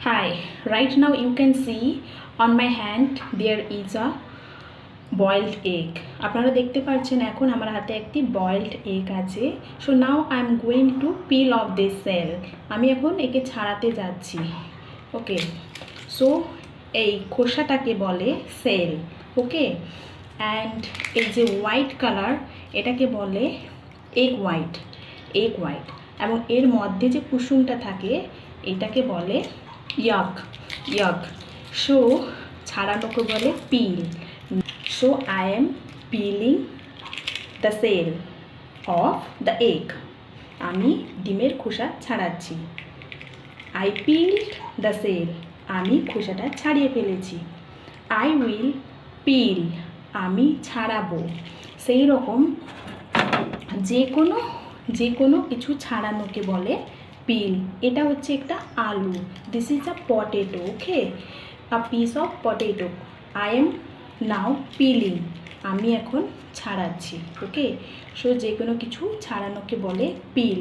Hi, right now you can see on my hand there is a boiled egg. আপনারা দেখতে পাচ্ছেন এখন আমার হাতে একটি boiled egg আছে. So now I am going to peel off this shell. আমি এখন একে ছাড়াতে যাচ্ছি. ওকে, সো এই খোসাটাকে বলে সেল. ওকে, অ্যান্ড এই যে হোয়াইট কালার এটাকে বলে এগ হোয়াইট. এবং এর মধ্যে যে কুসুমটা থাকে এটাকে বলে yolk. So ছাড়ানোকে বলে peel. So I am peeling the shell of the egg. আমি ডিমের খোসা ছাড়াচ্ছি. I peeled the shell. আমি খোসাটা ছাড়িয়ে ফেলেছি. I will peel. আমি ছাড়াবো. সেই রকম যে কোনো কিছু ছাড়ানোকে বলে পিল. এটা হচ্ছে একটা আলু. This is a potato. Okay, a piece of potato. I am now peeling. আমি এখন ছাড়াচ্ছি. ওকে, সো যে কোনো কিছু ছাড়ানোকে বলে পিল.